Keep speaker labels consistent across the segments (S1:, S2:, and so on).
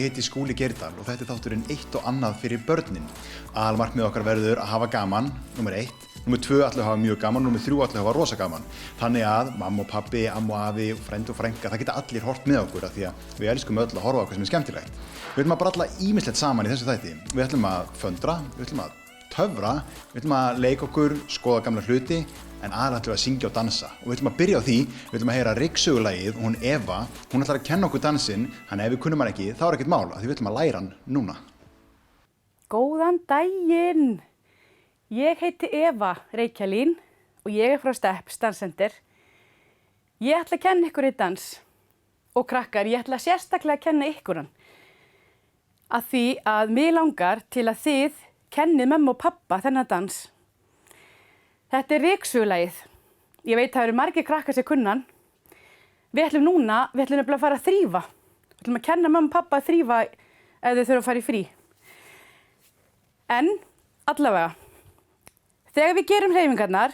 S1: heiti Skúli Geirdal og þetta þátturinn eitt og annað fyrir börnin. Aðalmarkmið okkar verður að hafa gaman, númer 1. Númer 2 allir hafa mjög gaman, númer 3 allir hafa rosa gaman. Þannig að mamma og pabbi, amma og afi, frændi og frænka, það geta allir hort með okkur af því að við elskum öll að horfa á eitthvað sem er skemmtilegt. Við ætlum að bralla ýmislegt saman í þessu þætti. Við ætlum að föndra, við ætlum að töfra, við ætlum að leika okkur, skoða gamla hluti, en aðalega ætlum við að syngja og dansa. Og við ætlum að byrja á því, við ætlum að heyra ryksugalagið og hún Eva, hún ætlar að kenna okkur dansinn, þannig ef við kunnum hann ekki, þá er ekkert mál, af því við ætlum að læra hann núna.
S2: Góðan daginn! Ég heiti Eva Reykjalín og ég er frá Steps Danscenter. Ég ætla að kenna ykkur í dans og krakkar, ég ætla sérstaklega að kenna ykkur hann. Af því að mig langar til að þið kennið mömmu og pappa þennan dans. Þetta er ryksugalagið. Ég veit að það eru margir krakkar sem kunna hann. Við ætlum nefnilega að fara að þrífa. Við ætlum að kenna mömmu og pappa að þrífa ef þau þurfa að fara í frí. En allavega, þegar við gerum hreyfingarnar,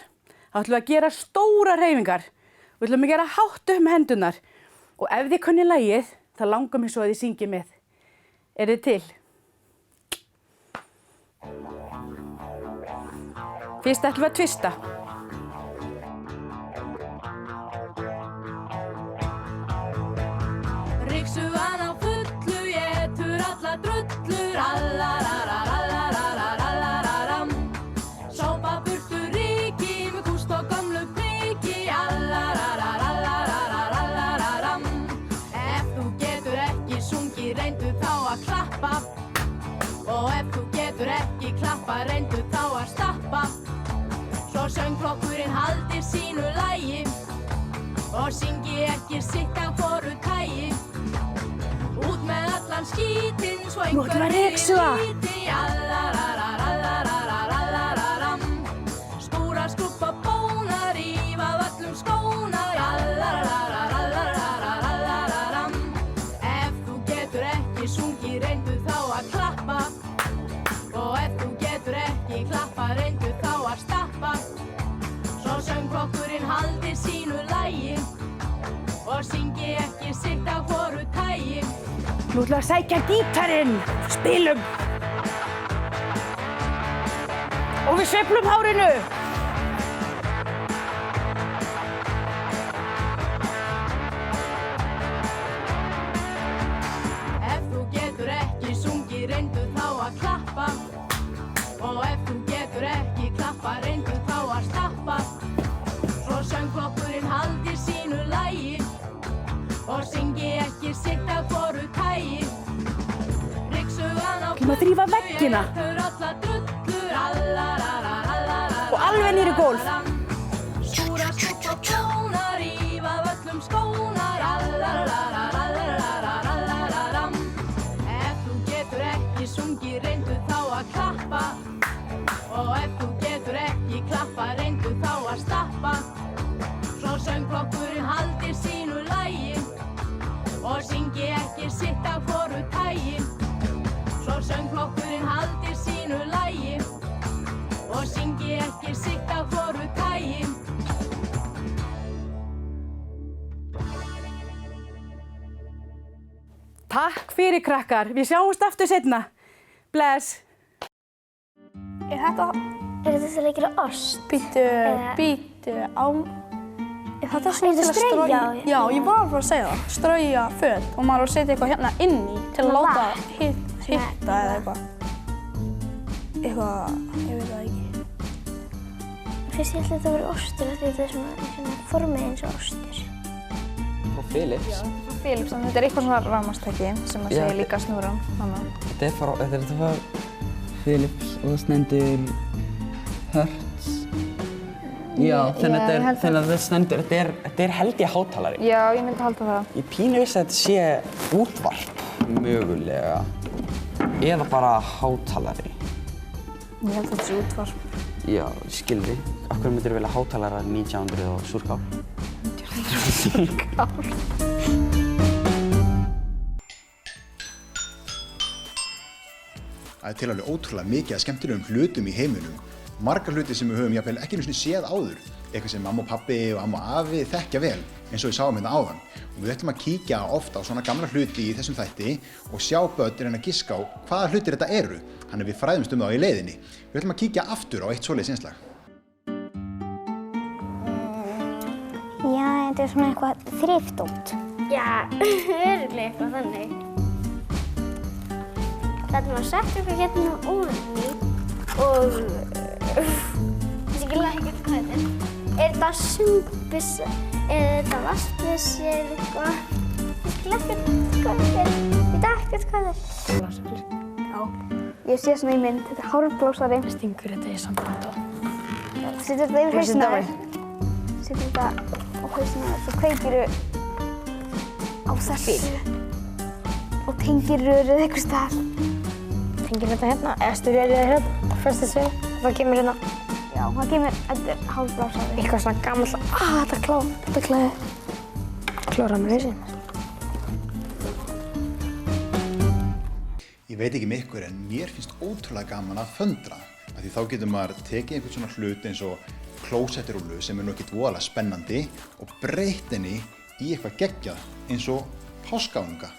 S2: þá ætlum við að gera stórar hreyfingar. Við ætlum að gera hátt upp með hendurnar. Og ef þið kunnið lagið, þá langar mig svo að þið syngið með. Er þið til? Fyrst ætlum við að tvista.
S3: Ryksugan á fullu, étur alla drullur, allararararararararam. Sópa burtu ryki með kúst og gömlu priki, allarararararararam. Ef þú getur ekki sungið, reyndu þá að klappa. Og ef þú getur ekki klappa, reyndu þá að stappa. Svo söngflokkurinn haldi sínu lagi og syngi ekki sitt af hvoru tagi. Út með allan skítinn svo einhver líti, allarararararararam. Skúra, skrúbba, bóna, rífa af öllum skónar, allarararararararam. Ef þú getur ekki sungið, reyndu þá að klappa. Og ef þú getur ekki klappa, reyndu þá að stappa. Svo söngflokkurinn haldi sínu lagi og syngi ekki sitt af hvoru tagi.
S2: Nú ætlum við að sækja gítarinn, spilum. Og við sveiflum hárinu.
S3: Ef þú getur ekki sungið, reyndu þá að klappa. Og ef þú getur ekki klappa, reyndu þá að stappa. Svo söngflokkurinn haldi sínu lagi og syngi ekki sitt af hvoru tagi. Ryksugan á
S2: Ætlum að þrífa veggina.
S3: étur alla drullur, allararararararam.
S2: Og alveg niður í gólf.
S3: Skúra, skrúbba, bóna, rífa af öllum skónar, allarararararararam. Ef þú getur ekki sungið, reyndu þá að klappa. Og ef þú getur ekki klappa, reyndu þá að stappa. Svo söngflokkurinn haldi sínu lagi og syngi ekki sitt af hvoru tagi. Svo söngflokkurinn haldi sínu lagi og syngi ekki sitt af hvoru tagi.
S2: Takk fyrir krakkar, við sjáumst aftur seinna. Bless.
S4: Er þetta til að gera ost? Bíddu á... Er þetta svona til að strauja? Já, ég var bara að segja það. Strauja föt og maður á að setja eitthvað hérna inn í til að láta hitta eða eitthvað. Eitthvað, ég veit það ekki. Fyrst ég ætla að þetta verið ostur af því þetta er svona formið eins og ostur.
S5: Frá Philips?
S4: Frá Philips, þannig þetta er eitthvað svona rafmagnstæki sem að segja líka snúran.
S5: Þetta er frá Philips og það stendur Hertz. Já, þannig að það stendur, þetta er held ég hátalari.
S4: Já, ég myndi halda það.
S5: Ég pínu vissi að þetta sé útvarp, mögulega. Eða bara hátalari.
S4: Ég held að þetta sé útvarp.
S5: Já, skilði. Af hverju myndirðu vilja hátalara 1900 og súrkál?
S4: 1900 og súrkál?
S1: Það er til alveg ótrúlega mikið af skemmtilegum hlutum í heiminum margar hluti sem við höfum jafnvel ekki einu sinni séð áður, eitthvað sem mamma og pabbi og amma og afi þekkja vel, eins og við sáum hérna áðan. Og við ætlum að kíkja ofta á svona gamla hluti í þessum þætti og sjá börn reyna að giska á hvaða hlutir þetta eru, þannig við fræðumst þá í leiðinni. Við ætlum að kíkja aftur á eitt svoleiðis innslag.
S6: Já, þetta svona eitthvað þriftótt. Já, örugglega eitthvað þannig. Þetta maður sett eitthvað hérna ofan í og ég skil ekki hvað þetta er. Er þetta sundbyssa? Er þetta vatnsbyssi eða eitthvað? Ég skil ekkert hvað þetta er. Ég veit ekkert hvað þetta er.
S4: Blásari. Já.
S6: Ég sé svona í mynd, þetta er hárblásari.
S4: Stingur þetta í samband og...
S6: Setur þetta yfir hausinn á þér. Setur þetta á hausinn á þér, svo kveikirðu á þessu. Og tengir rörið einhvers staðar.
S7: Tengir þetta hérna, eða styrjarið hérna, fyrst þessu, það kemur hérna.
S6: Já, það kemur, þetta er hárblásari.
S7: Eitthvað svona gammal, þetta klæði. Klóra með hausinn.
S1: Ég veit ekki með ykkur en mér finnst ótrúlega gaman að föndra. Af því þá getur maður tekið einhvern svona hlut eins og klósettirúllu sem er nú ekkert voðalega spennandi og breytt henni í eitthvað geggjað eins og páskaunga.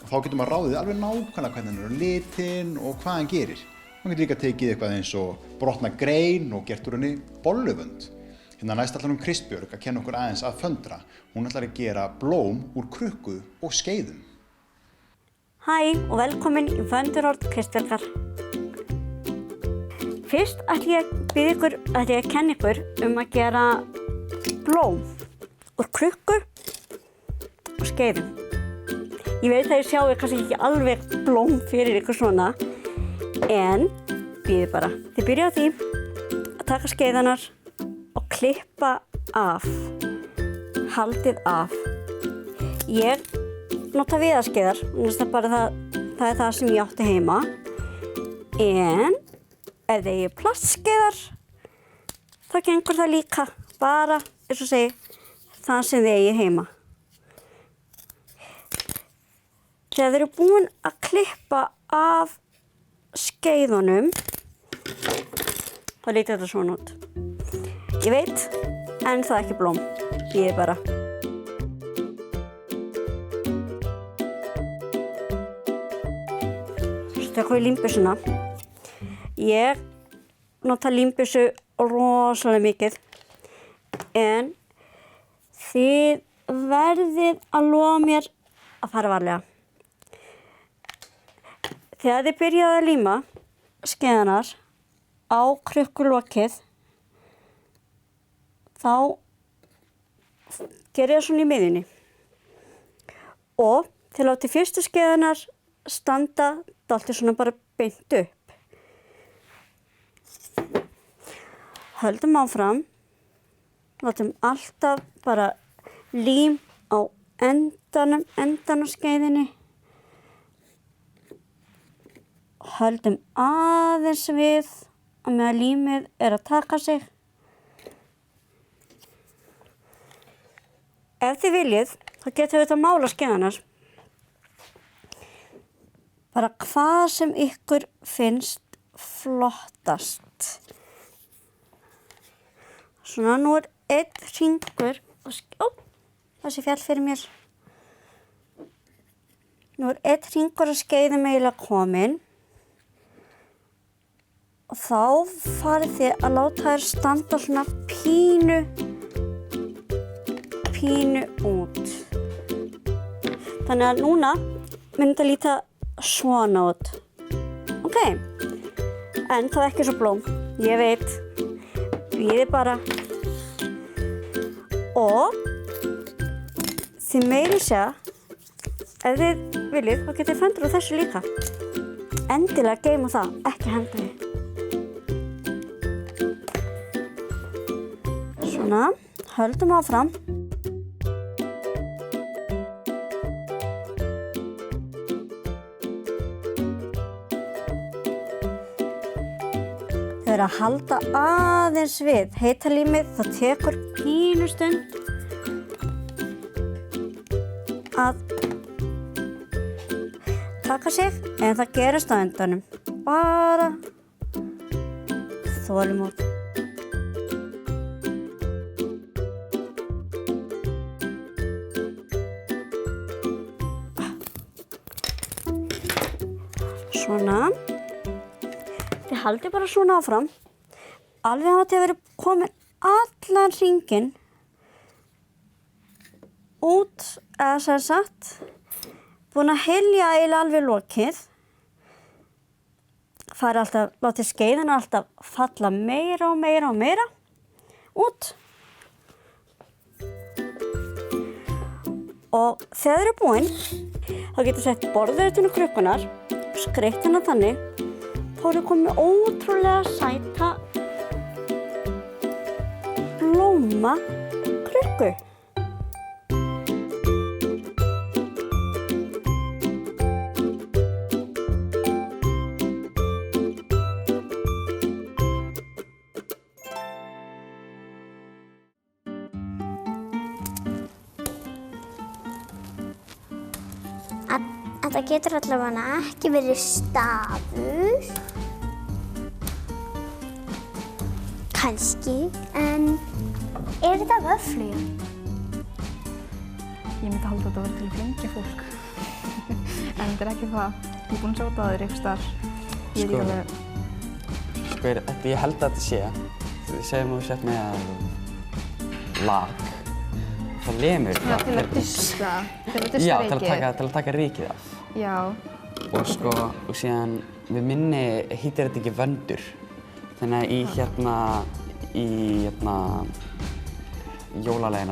S1: Og þá getur maður ráðið alveg nákvæmlega hvernig hann er á litinn og hvað hann gerir. Maður getur líka tekið eitthvað eins og brotna grein og gert úr henni bolluvönd. Hérna næst ætlar Kristbjörg að kenna okkur aðeins að föndra. Hún ætlar að gera blóm úr krukku og skeiðum.
S8: Hæ og velkomin í Föndurorð Kristbjargar. Fyrst ætla ég að kenna ykkur að gera blóm úr krukku og skeiðum. Ég veit að ég sjáu kannski ekki alveg blóm fyrir ykkur svona, en bíðið bara. Þið byrja á því að taka skeiðarnar og klippa af, haldið af. Ég nota viðarskeiðar, það er það sem ég átti heima. En ef þið eigið plastskeiðar, þá gengur það líka, bara eins og segi, það sem þið eigið heima. Þegar þið eru búin að klippa af skeiðunum, þá lítur þetta svona út. Ég veit, en það er ekki blóm, bíðið bara. Tökum við límbysuna. Ég nota límbyssu rosalega mikið, en þið verðið að lofa mér að fara varlega. Þegar þið byrjaði að líma skeiðarnar á krukkulokið, þá gerið það svona í miðjunni. Og þið látið fyrstu skeiðarnar standa dálítið svona bara beint upp. Höldum áfram, látum alltaf bara lím á endan á skeiðinni. Höldum aðeins við að meðan límið er að taka sig. Ef þið viljið, þá getum við þetta mála skeiðarnar. Bara hvað sem ykkur finnst flottast. Svona, nú er einn hringur og þessi fjall fyrir mér. Nú er einn hringur að skeiðum eiginlega kominn. Og þá farið þið að láta þær standa svona pínu út. Þannig að núna myndi þetta líta svona út. Ok, en það er ekki svo blóm. Ég veit, bíðið bara. Og þið meira segja, ef þið viljið, þá getið föndur á þessu líka. Endilega geyma það, ekki henda því. Svona, höldum áfram. Þau eru að halda aðeins við. Heita límið, það tekur pínustund að taka sig, en það gerist á endanum. Bara þolinmóð. Svona. Þið haldið bara svona áfram. Alveg hátt að vera komin allan hringinn út, eða sem sagt, búin að hylja eiginlega alveg lokið. Farið alltaf, látið skeiðina alltaf falla meira og meira og meira út. Og þegar þið eru búin, þá getur sett borðið utan á krukkunar, skreytt hana þannig, þá eru komið ótrúlega sæta blómakrukku.
S6: Þetta getur allavega ekki verið stafur. Kannski, en er þetta vöfflur?
S4: Ég myndi halda þetta að vera til að flengja fólk. En þetta er ekki það. Ég er búin að sjá þetta aður einhvers staðar. Ég er ekki alveg...
S5: Ég held að þetta sé, segjum þú sett með lag. Það lemur það.
S4: Til að dusta rykið.
S5: Já, til að taka rykið af.
S4: Já.
S5: Og síðan við minni hýtir þetta ekki vöndur. Þannig að í jólalegin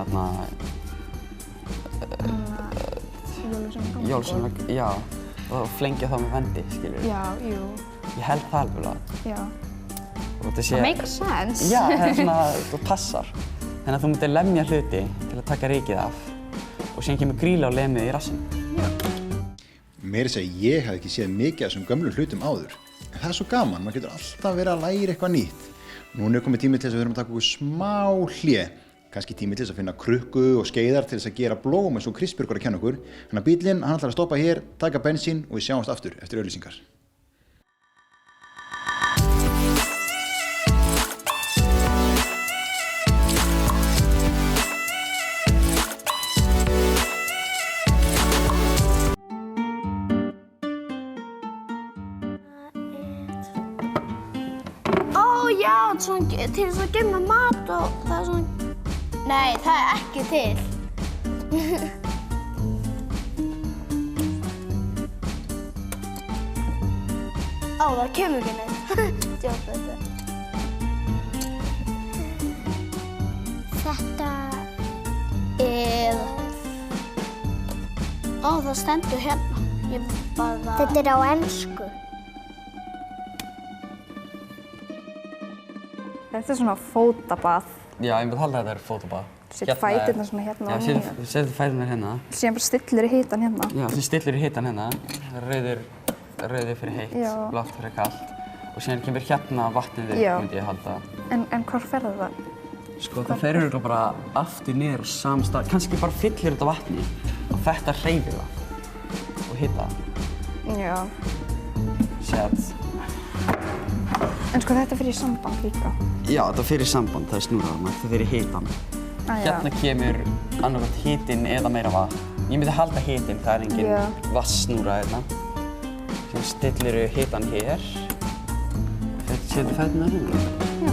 S5: Jólasveina, já, og flengja þá með vendi, skilur.
S4: Já, jú.
S5: Ég held það alveg.
S4: Já.
S5: Það
S4: makes sense.
S5: Já, það er svona, þú passar. Þannig að þú myndir lemja hluti til að taka rykið af og síðan kemur grýla og lemið í rassinn.
S1: Meira að segja, ég hafði ekki séð mikið af þessum gömlu hlutum áður. En það er svo gaman, maður getur alltaf verið að læra eitthvað nýtt. Núna er komið tími til þess að við þurfum að taka okkur smá hlé. Kannski tími til þess að finna krukku og skeiðar til þess að gera blóm eins og Kristbjörg var að kenna okkur. Þannig að bíllinn, hann ætlar að stoppa hér, taka bensín og við sjáumst aftur eftir auglýsingar.
S6: Já, svona til þess að geyma mat og það er svona... Nei, það er ekki til. Ó, það kemur ekki neitt. Djóta þetta. Þetta er... Ó, það stendur hérna. Ég bara... Þetta er á ensku.
S4: Þetta er svona fótabað.
S5: Já, ég myndi halda að þetta er fótabað.
S4: Setja fæturna svona hérna á nýja.
S5: Já, setja fæturna hérna.
S4: Síðan bara stillir í hitan hérna.
S5: Já, þú stillir í hitan hérna. Rauður fyrir heitt, blátt fyrir kallt. Og síðan kemur hérna vatnið upp, myndi ég halda.
S4: En hvar fer það?
S5: Sko, það fer örugglega bara aftur niður á sama stað. Kannski bara fyllir þetta vatni og þetta hreyfir það og hita það.
S4: Já.
S5: Sett.
S4: En sko þetta fyrir samband líka?
S5: Já, þetta fyrir samband, það er snúraðarmætt, það fyrir hitan. Hérna kemur annarkvæmt hitinn eða meira vatn. Ég myndi halda hitinn, það er engin vatnssnúra hérna. Svo stilliru hitan hér. Setur fæturna hérna.
S4: Já.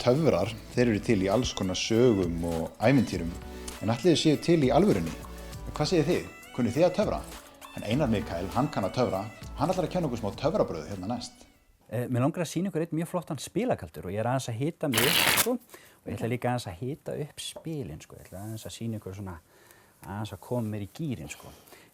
S1: Töfrar, þeir eru til í alls konar sögum og ævintýrum. En ætli þið séu til í alvörunni. Hvað segir þið? Kunnið þið að töfra? En Einar Mikael, hann kann að töfra. Hann ætlar að kenna okkur smá töfrabröð hérna næst.
S9: Mér langar að sýna ykkur einn mjög flottan spilakaldur og ég er aðeins að hita mig upp, sko, og ég ætla líka aðeins að hita upp spilin, sko. Ég ætla aðeins að sýna ykkur svona, aðeins að koma mér í gírinn, sko.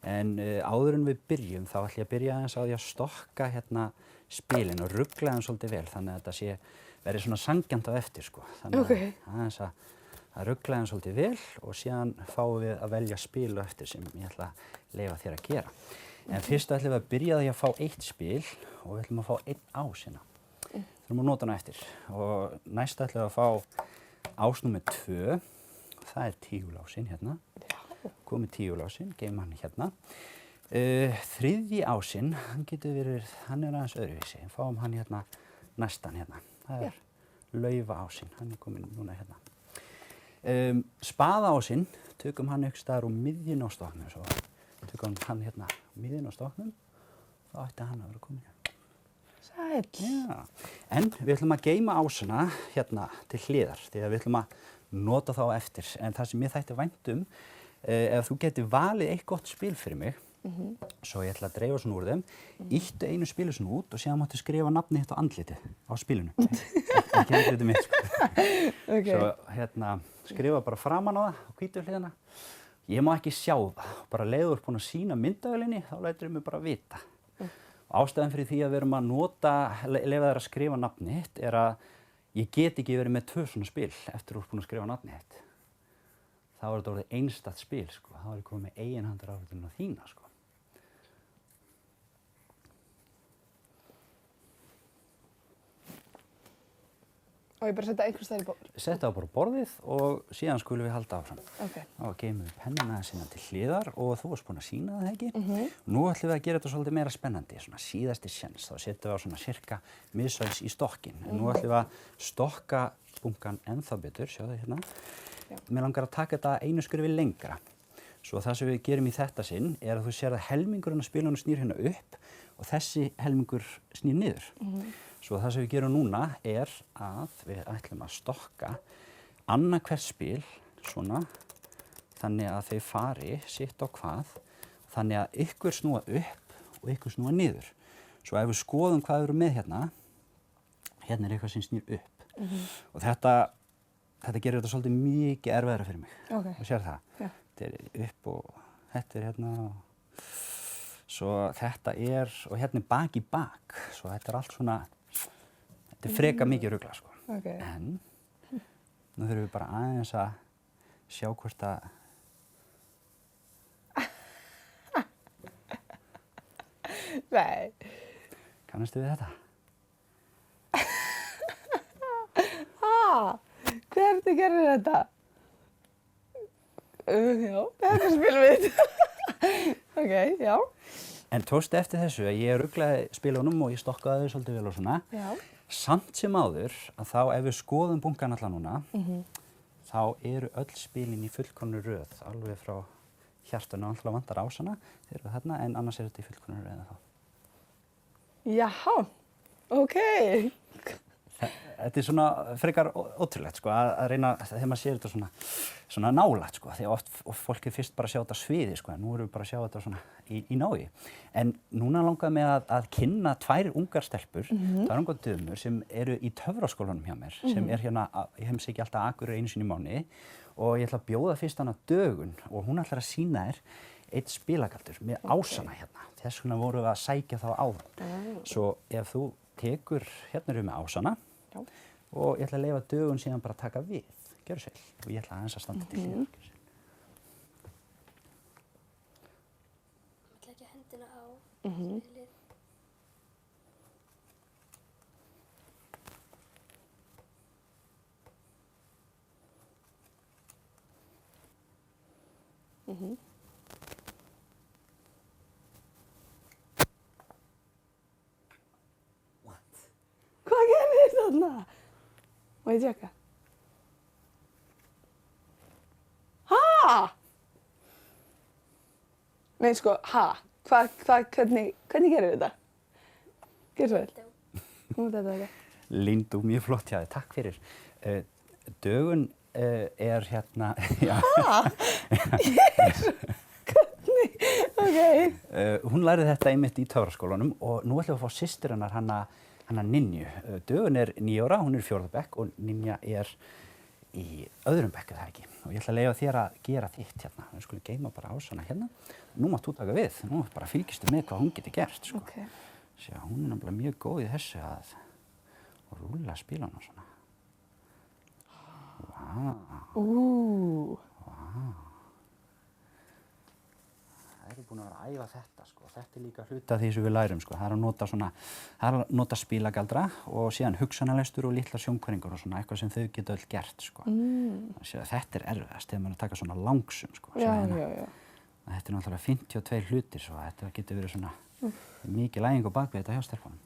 S9: En áður en við byrjum, þá ætla ég að byrja aðeins á því að stokka hérna spilin og ruggla þeim svolítið vel, þannig að þetta verði svona sanngjarnt á eftir, sko. Þannig aðeins að ruggla þeim svolítið vel og síðan fáum við að velja spil á eftir sem ég ætla að leyfa þér að gera. En fyrst ætlum við að byrja því að fá eitt spil og við ætlum að fá einn ás hérna. Þurfum að nota hana eftir. Og næst ætlum við að fá ás númer 2. Það er tígulásinn hérna. Komið tígulásinn, geymum hann hérna. Þriðji ásinn, hann er aðeins öðruvísi. Fáum hann hérna næstan hérna. Það er Laufaásinn, hann kominn núna hérna. Spaðaásinn, tökum hann ykkur staðar úr miðjun á stokknum, svo tökum hann hérna miðjun á stokknum, þá ætti hann að vera kominn hérna.
S2: Sæll.
S9: Já, en við ætlum að geyma ásana hérna til hliðar, því að við ætlum að nota þá eftir. En það sem ég þætti vænt ef þú getur valið eitt gott spil fyrir mig, svo ég ætla að dreifa svona úr þeim, ýttu einu spilu svona út og síðan máttu skrifa nafnið þitt á andlitið á spilinu. Ekki andlitið mitt, sko.
S2: Okay.
S9: Svo hérna, skrifa bara framan á það, á hvítu hliðina. Ég má ekki sjá það, bara leiður búin að sýna myndavélinni, þá lætur mig bara vita. Ástæðan fyrir því að við erum að leyfa þér að skrifa nafnið þitt að ég get ekki verið með 2 svona spil eftir að þú ert búin að skrifa nafnið þitt. Þá er þetta orðið einstakt spil, sko. Þá er ég komið með eiginhandaráritun á þína, sko.
S2: Og ég bara setja einhvers staðar í borð?
S9: Setja á bara borðið og síðan skulum við halda áfram.
S2: Okay.
S9: Þá geymum við pennana sína til hliðar og þú varst búin að sýna það, ekki? Nú ætlum við að gera þetta svolítið meira spennandi, svona síðasti séns. Þá setjum við á svona sirka miðsvæðis í stokkinn. En nú ætlum við að stokka bunkan ennþá betur, sjáðu hérna. Mér langar að taka þetta einu skrefi lengra. Svo það sem við gerum í þetta sinn að þú sér að helmingurinn af spilunum snýr hérna upp og þessi helmingur snýr niður. Svo það sem við gerum núna að við ætlum að stokka annað hvert spil svona þannig að þau fari sitt á hvað, þannig að ykkur snúa upp og ykkur snúa niður. Svo ef við skoðum hvað við erum með hérna er eitthvað sem snýr upp. Og þetta gerir þetta svolítið mikið erfiðara fyrir mig.
S2: Okay.
S9: Þú sér það.
S2: Já.
S9: Þetta er upp og þetta er hérna. Svo þetta og hérna bak í bak. Svo þetta er allt svona, þetta er freka mikið rugla, sko.
S2: Okay.
S9: En nú þurfum við bara aðeins að sjá hvort að
S2: Nei.
S9: Kannastu við þetta?
S2: Hvernig gerir þetta? Já, þetta spilum við. Ok, já.
S9: En tókstu eftir þessu að ég ruglaði spilunum og ég stokkaði þau svolítið vel og svona.
S2: Já.
S9: Samt sem áður að þá ef við skoðum bunkan alla núna, þá eru öll spilin í fullkomnu röð, alveg frá hjartanu, alltaf vantar ásana, þeir eru þarna, en annars er þetta í fullkomnu röð þá.
S2: Jáhá, ok.
S9: Þetta er svona frekar ótrúlegt, sko, að reyna, þegar maður sér þetta svona nálægt, sko, því oft fólk er fyrst bara að sjá þetta á sviði, sko, en nú erum við bara að sjá þetta svona í náði. En núna langaði mig að kynna 2 ungar stelpur, 2 ungar dömur sem eru í töfraskólanum hjá mér, sem er hérna, ég heimsæki alltaf Akureyri einu sinni í mánuði og ég ætla að bjóða fyrst hana Dögun og hún ætlar að sýna þér einn spilagaldur með ásana hérna. Þess vegna vorum við að sækja þá áðan. Svo ef þú tekur, hérna erum við með ásana. Já. Og ég ætla að leyfa Dögun síðan bara að taka við. Gjörðu sæl. Og ég ætla aðeins að standa til hliðar.
S6: Ég ætla ekki að hendina á spilið.
S2: Hvað gerir þarna? Má ég tjekka? Nei, sko, hvernig gerir þetta? Gjör svo vel. Nú er þetta ekki.
S9: Lindu, mjög flott hjá þig, takk fyrir. Dögun er hérna, já.
S2: Hvernig? Ok.
S9: Hún lærði þetta einmitt í töfraskólanum og nú ætlum við að fá systur hennar, hana Ninju. Dögun er 9 ára, hún er í 4. bekk og Ninja er í 2. bekk, það ekki. Og ég ætla að leyfa þér að gera þitt hérna. Við skulum geyma bara ásana hérna. Nú mátt þú taka við. Nú bara fylgistu með hvað hún getur gert, sko.
S2: Okay.
S9: Sjá, hún er náttúrulega mjög góð í þessu að rúlla spilana og svona. Vá. Það eru búin að vera að æfa þetta, sko. Þetta er líka hluti af því sem við lærum, sko. Það er að nota spilagaldra og síðan hugsanalestur og litlar sjónkværingar og svona eitthvað sem þau geta öll gert, sko. Þetta er erfiðast þegar maður er að taka svona langsum, sko.
S2: Já.
S9: þetta náttúrulega 52 hlutir svo þetta getur verið svona mikið læging á bakvið þetta hjá stelpunum.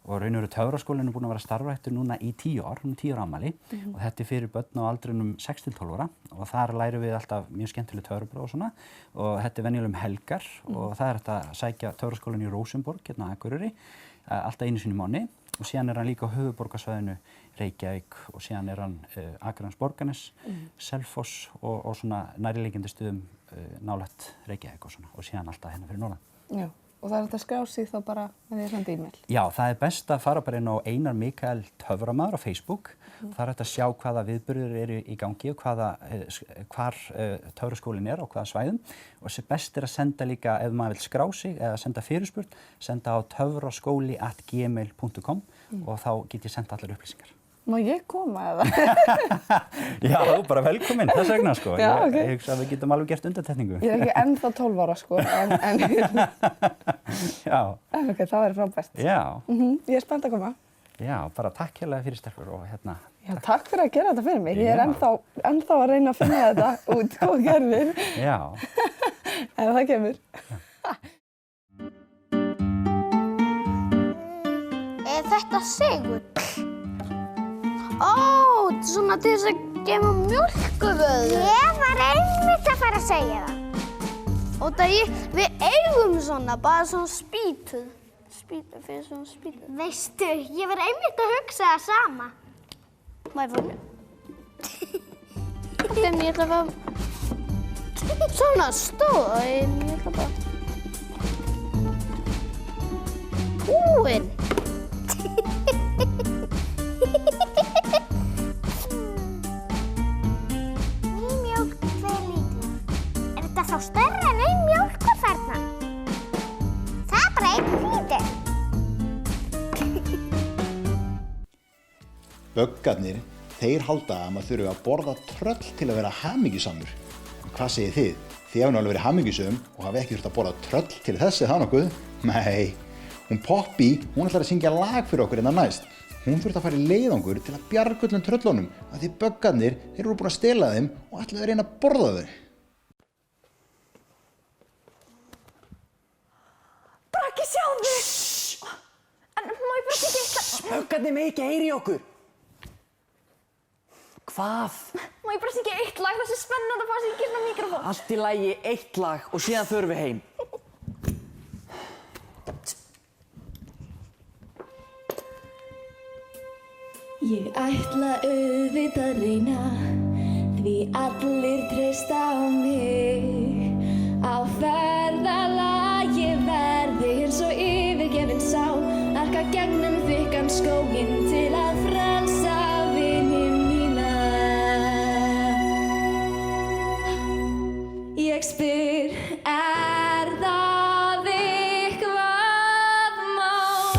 S9: Og raun og veru Töfraskólinn búinn að vera starfræktur núna í 10 ár, 10 ára afmæli og þetta fyrir börn á aldrinum 6-12 ára og þar lærum við alltaf mjög skemmtileg töfrabrögð og svona og þetta venjulega helgar og það hægt að sækja Töfraskólinn í Rósenborg, hérna á Akureyri, alltaf einu sinni í mánuði og síðan hann líka á höfuðborgarsvæðinu Reykjavík og síðan hann Akraness, Borgarnes, Selfoss og svona nærliggjandi stöðum nálægt Reykjavík og svona og síðan alltaf hérna fyrir norðan.
S10: Já. Og það hægt að skrá sig þá bara með því að senda e-mail?
S9: Já, það best að fara bara inn á Einar Mikael Töframaður á Facebook. Það hægt að sjá hvaða viðburðir eru í gangi og hvar Töfraskólinn á hvaða svæðum. Og best að senda líka, ef maður vil skrá sig eða senda fyrirspurn, senda á töfraskóli@gmail.com og þá get ég senda allar upplýsingar.
S10: Má ég koma eða?
S9: Já, bara velkomin, þess vegna sko.
S10: Já, ok.
S9: Ég hugsa að við getum alveg gert undantekningu.
S10: Ég ekki ennþá 12 ára sko, en
S9: Já.
S10: En ok, það verður frábært.
S9: Já.
S10: Ég spennt að koma.
S9: Já, bara takk hérlega fyrir stelpur og hérna.
S10: Já, takk fyrir að gera þetta fyrir mig. Ég ennþá að reyna að finna þetta út hvað gerðir.
S9: Já.
S10: En það kemur.
S6: Er þetta segull? Ó, svona til þess að gema mjólkurvöðu. Ég var einmitt að fara að segja það. Og við eigum svona, bara svona spýtuð. Spýtuð, fyrir svona spýtuð. Veistu, ég var einmitt að hugsa það sama. Má ég fór? Þannig ég ætla að fá svona stóð. Ég ætla bara... Búinn. Þá stærri en ein mjólkur þarna. Það er bara einn lítill.
S1: Böggarnir, þeir halda að maður þurfi að borða tröll til að vera hamingjusamur. Hvað segið þið? Þið hafa nú alveg verið hamingjusöm og hafa ekki þurft að borða tröll til þess eða það nokkuð? Nei, hún Poppy, hún ætlar að syngja lag fyrir okkur innan næst. Hún þurft að fara í leiðangur til að bjarga öllum tröllunum af því böggarnir, þeir eru búin að stela þeim og ætla að reyna að borða þau.
S7: Bragi, sjáðu! En má ég bara syngja eitt lag?
S5: Böggarnir mega ekki heyra í okkur. Hvað?
S7: Má ég bara syngja eitt lag? Það sé spennandi að fá að syngja svona mikrofón.
S5: Allt í lagi, eitt lag og síðan förum við heim.
S3: Ég ætla auðvitað að reyna, því allir treysta á mig. Á ferðalagi verði eins og yfirgefin sá, arka gegnum þykkan skóginn til að frelsa vini mína. Ég spyr, er það eitthvað mál?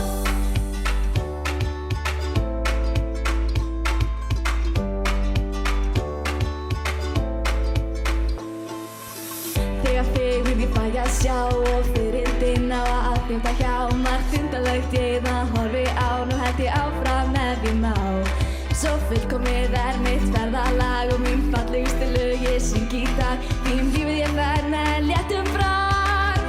S3: Þegar þig vil ég fæ að sjá og fyrirlitinn á að aðfljóta hjá. Margt undarlegt ég það horfi á, nú held ég áfram ef ég má. Svo fullkomið er mitt ferðalag og mín fallegustu lög ég syng í dag. Því lífið ég verð með léttum brag.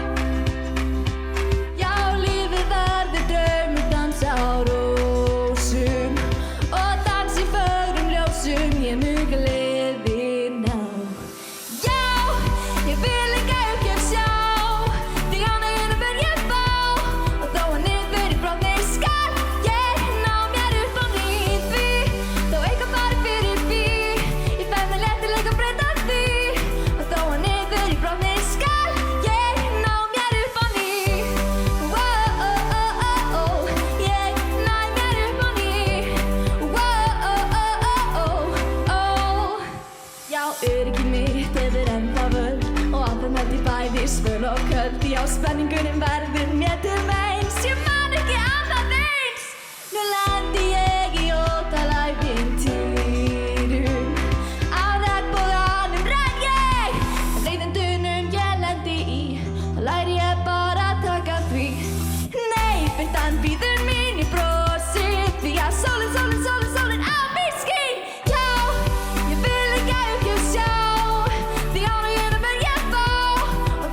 S3: Já, lífið verður draumur, dansa á rósum og dans í fögrum ljósum, ég mun gleðin á. Já, ég vil enga uppgjöf sjá, því ánægjuna fer ég fá. Og þó að niður í brotni skal ég ná mér upp á nýtt því. Þó eitthvað fari fyrir bí, ég fer með léttileika að breyta því. Og þó að niður í brotni skal ég ná mér upp á nýtt. Ég næ mér upp á nýtt. Já, öryggi mitt hefur ennþá völd og áfram held ég bæði svöl og köld. Já, spenningurinn verður mér til meins, ég man ekki annað eins. Nú lendi ég í ótal ævintýrum, á regnboganum renn ég. En leiðindunum ég lendi í, þá læri ég bara að taka því. Nei, birtan bíður mín í brosi, því að sólin á mér skín. Já, ég vil enga uppgjöf sjá, því ánægjuna fer ég fá. Og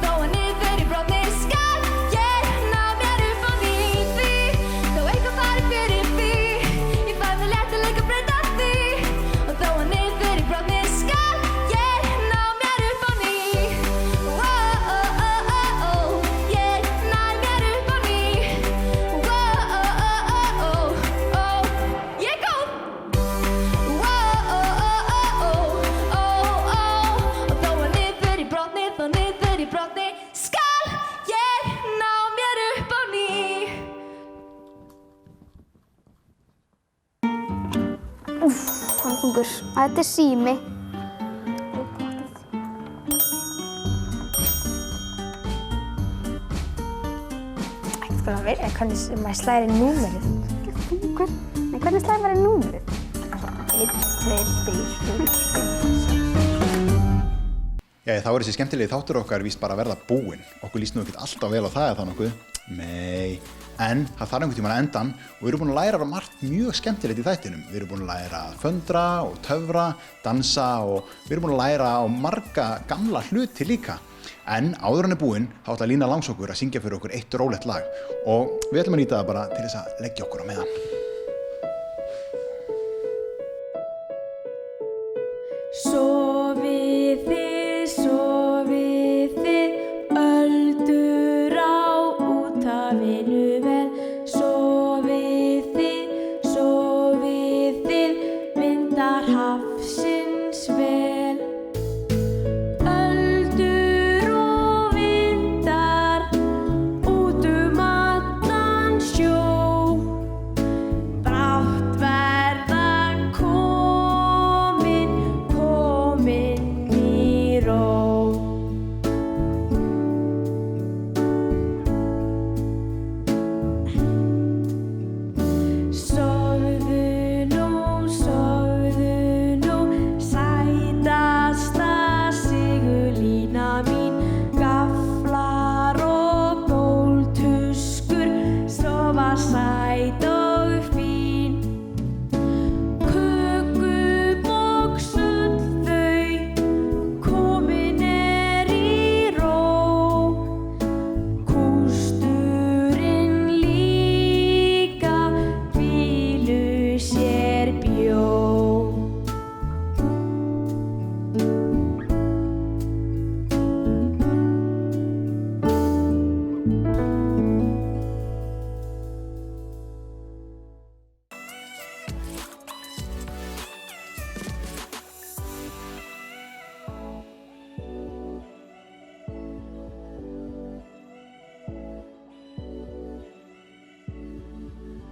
S6: Hann er þungur. Þetta er sími.
S7: Ekkert hvað að verið, hvernig maður slæðir í númerið.
S6: Þungur. Nei, hvernig slæðir maður í númerið? 1, 2, 3, 4, 5, 6.
S1: Já, þá er þessi skemmtilegi þáttur okkar víst bara að verða búinn. Okkur líst nú ekkert alltaf vel á það eða það nokkuð. Nei, en það þarf einhvern tímann að endan og við erum búin að læra margt mjög skemmtilegt í þættinum. Við erum búin að læra að föndra og töfra, dansa og við erum búin að læra á marga gamla hluti líka. En áður hann er búinn, þá ætla Lína Langsokkur að syngja fyrir okkur eitt rólegt lag og við ætlum að nýta það bara til þess að leggja okkur á meðan.